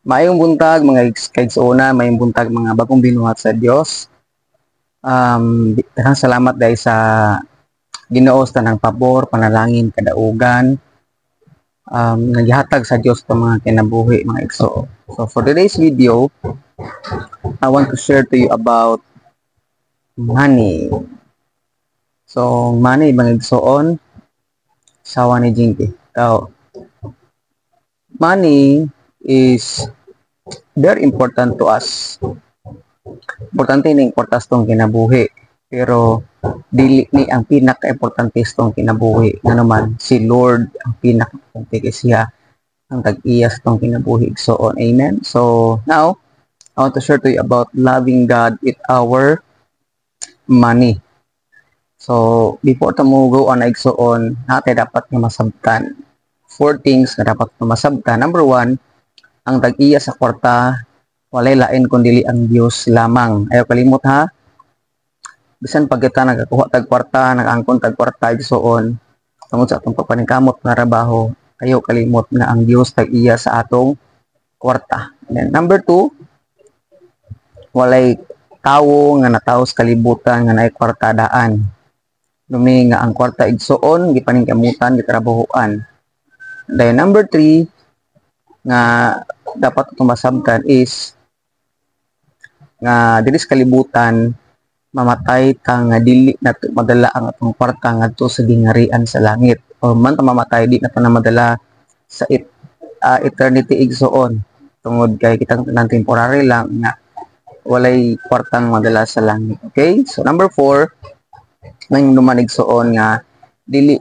Maayong buntag mga kaigsoona, maayong buntag mga bagong binuhat sa Dios. Daghang salamat dahil sa Ginoo sa tanang pabor, panalangin, kadaugan. Naghatag sa Dios itong mga kinabuhi mga igsoon. So for today's video, I want to share to you about money. So money mga igsoon, sawa ni Jinky. So, money is very important to us. Importante ni importante tong kinabuhi, pero dili ni ang pinaka-importante tong kinabuhi nga naman si Lord ang pinaka-importante kay siya ang tag-iyas tong kinabuhi. So amen. So now I want to share to you about loving God with our money. So before ta mo go on igsoon, natin dapat nga masabtan four things nga dapat nga masabtan. Number one, ang tag-iya sa kwarta walay lain kundi ang Dios lamang. Ayaw kalimot ha. Bisan pag kita nagakuha tag kwarta, nag-angkon tag kwarta igsoon, tungod sa atong papaningkamot nga trabaho, ayaw kalimot na ang Dios tag-iya sa atong kwarta. And then, number two, walay tawo nga natawo sa kalibutan nga naay kwartadaan. Lumi nga ang kwarta igsoon, gipaningkamutan, gitrabahoan. Then number three, nga dapat itong masabtan is nga dili sa kalibutan mamatay ta nga dili nato madala ang atong kwarta ngadto sa gingharian sa langit, o man ta mamatay di nato na madala sa eternity igsoon, tungod kay kitang tanan temporary lang nga walay kwartang madala sa langit. Okay, so number 4, nang numanig igsoon nga dili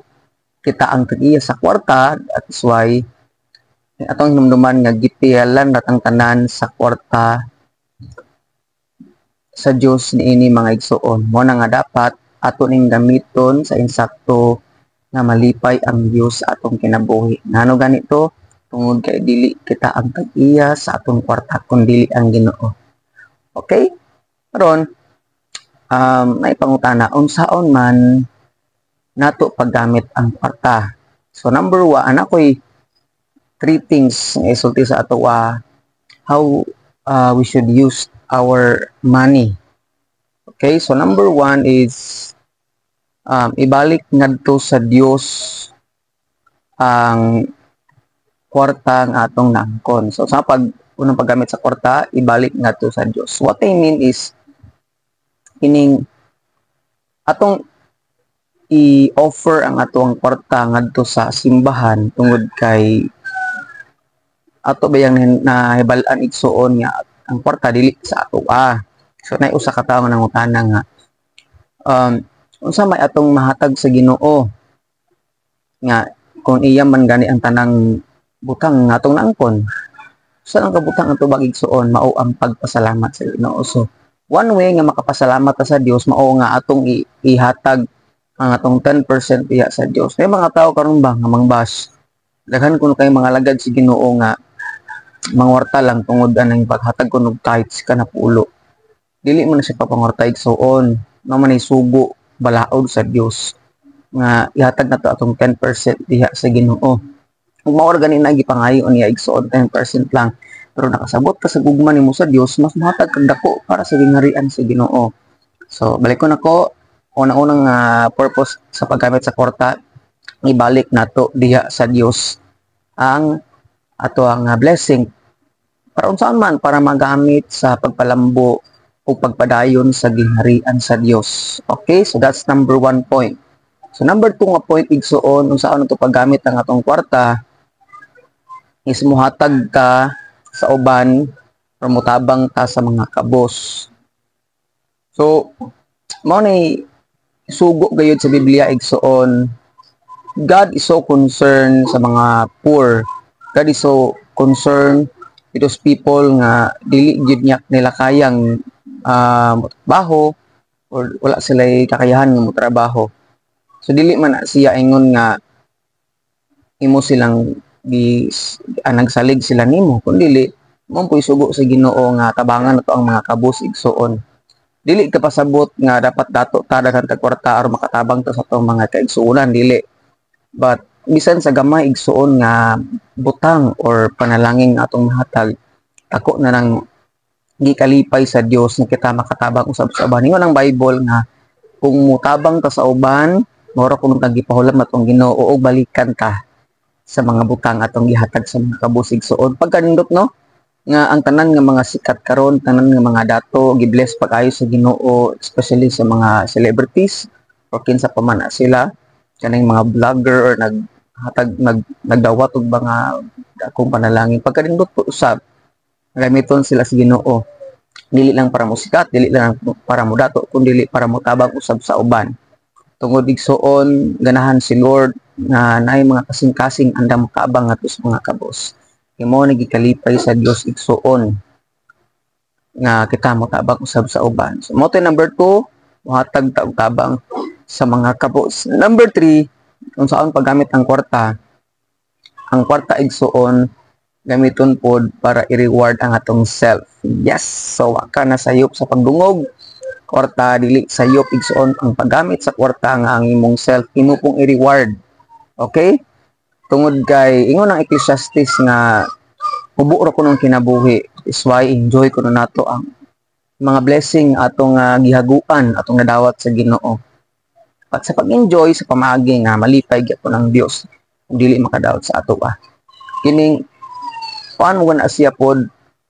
kita ang tag-iya sa kwarta, at is why atong hinumduman nga gitiyalan natang tanan sa kwarta sa Dios niini mga igsoon. Mo na nga dapat ato ning gamiton sa insakto nga malipay ang Dios sa atong kinabuhi. Ngano ganito? Tungod kay dili kita ang tag-iya sa atong kwarta kun dili ang Ginoo. Okay? Karon may pangutana, unsaon man nato paggamit ang kwarta? So number 1, ako'y 3 things nga isulti sa ato how we should use our money. Okay, so number 1 is ibalik ngadto sa Dios ang kwarta nga atong naangkon. So sa unang paggamit sa kwarta, ibalik ngadto sa Dios. What I mean is kining atong i-offer ang atong kwarta ngadto sa simbahan, tungod kay ato bayang nahibalaan igsoon nga ang kwarta dili sa ato. So nay usa ka tawo nang utana nga unsa may atong mahatag sa Ginoo nga kung iya man gani ang tanang butang nga atong naangkon, sa ang kabutang ato bag igsoon mao ang pagpasalamat sa Ginoo. So one way nga makapasalamat ta sa Dios mao nga atong ihatag ang atong 10% diha sa Dios. May mga tawo karon ba nga mangbas daghan kuno kay mga lagad si Ginoo nga mangwarta lang tungod anang paghatag ko og tithes kana pulo. Dili man na siya papangwarta igsoon, no man ay sugo balaod sa Dios nga ihatag nato atong 10% diha sa Ginoo. Kung mao gani na gipangayo niya igsoon 10% lang, pero nakasabot ka sa gugma nimo sa Dios, mas mahatag kag dako para sa gingharian sa Ginoo. So balik ko nako, unang-unang purpose sa paggamit sa kwarta, ibalik nato diha sa Dios ang ato ang blessing para unsaon man, para magamit sa pagpalambo o pagpadayon sa gingharian sa Dios. Okay, so that's number 1 point. So number 2 nga point igsoon unsaon nato paggamit ang atong kwarta is muhatag ka sa uban or mutabang ka sa mga kabos. So mao ni sugo gayud sa Biblia igsoon, God is so concerned sa mga poor. God is so concerned with those people nga dili gyud nila kayang trabaho or wala sila kakayahan nga motrabaho. So dili man siya ingon nga imo silang nagsalig sila nimo, kun dili mo puy sugo sa Ginoo nga tabangan nato ang mga kabus igsoon. Dili ka pasabot nga dapat dato ta daghan tag kwarta aron makatabang ta sa atong mga kaigsuonan, dili. But bisan sa gamay igsoon nga butang or panalangin atong mahatag, tako na nang gikalipay sa Dios nga kita makatabang usab sa uban. Ingon ang Bible nga kung mutabang ka sa uban, mora kung nagipahulam atong Ginoo o balikan ka sa mga butang atong gihatag sa mga kabusig suod. Pagkanindot no nga ang tanan nga mga sikat karon, tanan nga mga dato gibless pag-ayo sa Ginoo, especially sa mga celebrities o kinsa pa man sila, kaning mga vlogger or nagdawat og mga akong panalangin. Pagkanindot po usab gamiton sila sa Ginoo, dili lang para musikat, dili lang para mudato, kundi dili para motabang usab sa uban. Tungod igsuon ganahan si Lord na naay mga kasing-kasing andam makaabang ato sa mga kabos. Imo nagikalipay sa Dios igsuon nga kita motabang usab sa uban. So mo number 2, mohatag ta og tabang sa mga kabos. Number 3, kung saan paggamit ang kwarta. Ang kwarta igsuon gamiton pod para i-reward ang atong self. Yes, so wa ka na sayop sa pagdungog. Kwarta dili sayop igsuon ang paggamit sa kwarta nga ang imong self imo pong i-reward. Okay? Tungod kay ingon ang Ecclesiastes nga hubo ra kuno kinabuhi, is why enjoy kuno nato ang mga blessing atong gihaguan, atong nadawat sa Ginoo. At sa pag-enjoy sa pamaagi nga malipay gyud ng Dios kung dili makadawat sa ato ba. Kining paano na siya pod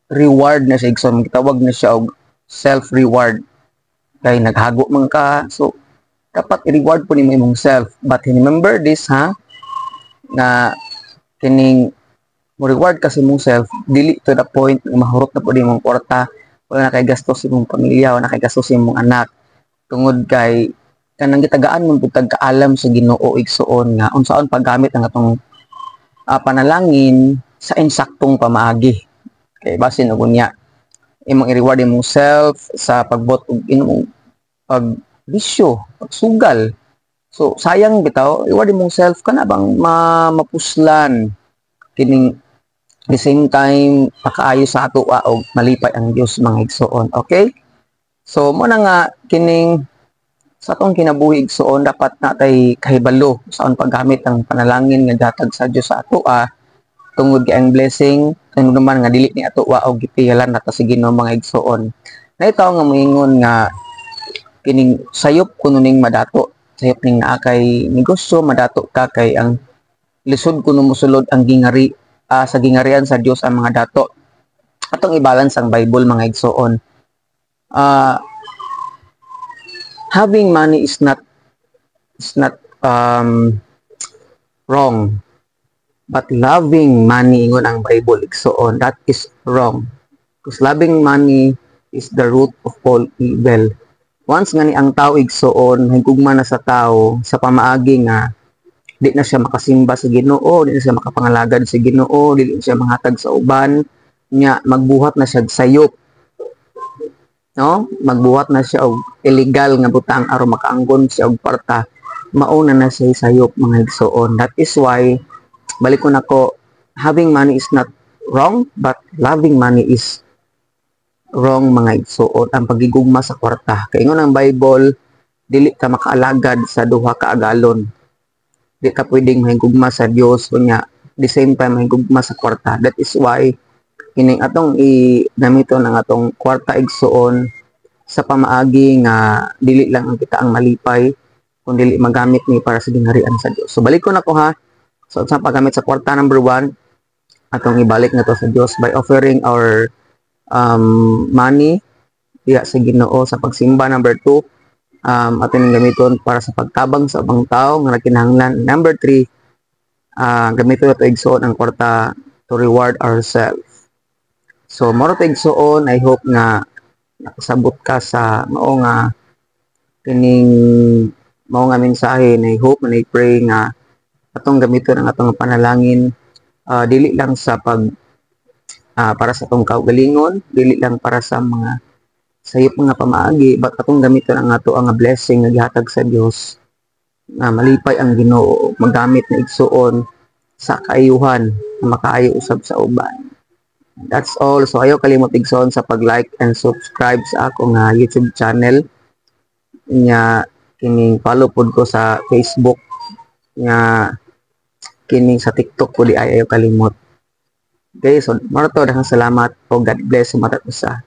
reward na siya igsoon, gitawag na siya og self-reward. Kay naghago man ka, so dapat i-reward po nimo imong self. But remember this na kining mo reward kasi imong self, dili to the point na mahurot na po imong kwarta, wala na kay gastos imong pamilya, wala na kay gastos imong anak. Tungod kay kanang gitagaan mo pud kaalam sa Ginoo igsuon nga unsaon paggamit ang atong panalangin sa insaktong pamaagi. Kay basin og unya imong i-reward imong self sa pagbot og imong pagbisyo, pagsugal. So sayang bitaw, reward imong self kana bang mapuslan kining the same time pakaayo sa ato og malipay ang Dios mga igsoon. Okay? So mo na nga kining sa atong kinabuhi igsoon dapat natay kahibalo saon paggamit ang panalangin nga gihatag sa Dios sa ato tungod kay ang blessing tungod naman nga dili ni ato og gipihalan nata sa Ginoo mga igsoon. Naitaw nga moingon nga kining sayop kuno ning madato, sayop ning naa kay negosyo madato ka kay ang lisod kuno mosulod ang gingari sa gingarian sa Dios ang mga dato. Atong i-balance ang Bible mga igsoon. Having money is not wrong. But loving money, ingon ang Bible, igsoon, that is wrong. Because loving money is the root of all evil. Once nga ni ang tao igsoon, higugma na sa tao, sa pamaagi nga, di na siya makasimba sa Ginoo, di na siya makapangalagad sa Ginoo, di na siya manghatag sa uban, nya magbuhat na siya sayop. No? Magbuhat na siya og illegal nga butang aron makaanggon siya og parta. Mauna na siya sayop mga igsoon. That is why balik ko nako, having money is not wrong, but loving money is wrong mga igsoon. Ang pagigugma sa kwarta. Kay ingon ang Bible, dili ka makaalagad sa duha ka agalon. Di ka pwedeng mahigugma sa Dios kunya the same time mahigugma sa kwarta. That is why kining atong i-gamiton ang atong kwarta igsoon sa pamaagi nga dili lang ang kita ang malipay, kung dili magamit ni para sa gingharian sa Dios. So balik ko na ko ha. So sa paggamit sa kwarta, number 1, atong ibalik na to sa Dios by offering our money diya sa Ginoo sa pagsimba. Number 2, atong gamiton para sa pagtabang sa ubang tao nga nagkinahanglan. Number 3, gamiton nato igsuon ang kwarta to reward ourselves. So moro ta igsuon, I hope nga nakasabot ka sa mao nga kining mao nga mensahe, na I hope and I pray nga atong gamiton ang atong panalangin, dili lang sa para sa atong kaugalingon, dili lang para sa mga sayop mga pamaagi, but atong gamiton ang ato ang blessing nga gihatag sa Dios na malipay ang Ginoo, magamit na igsuon sa kaayuhan na makaayo usab sa uban. That's all. So ayaw kalimot igsoon sa pag-like and subscribe sa akong YouTube channel. Nya kining follow pod ko sa Facebook, nya kining sa TikTok po di ayaw kalimot. Okay, so maro to daghang salamat o God bless sa matag usa.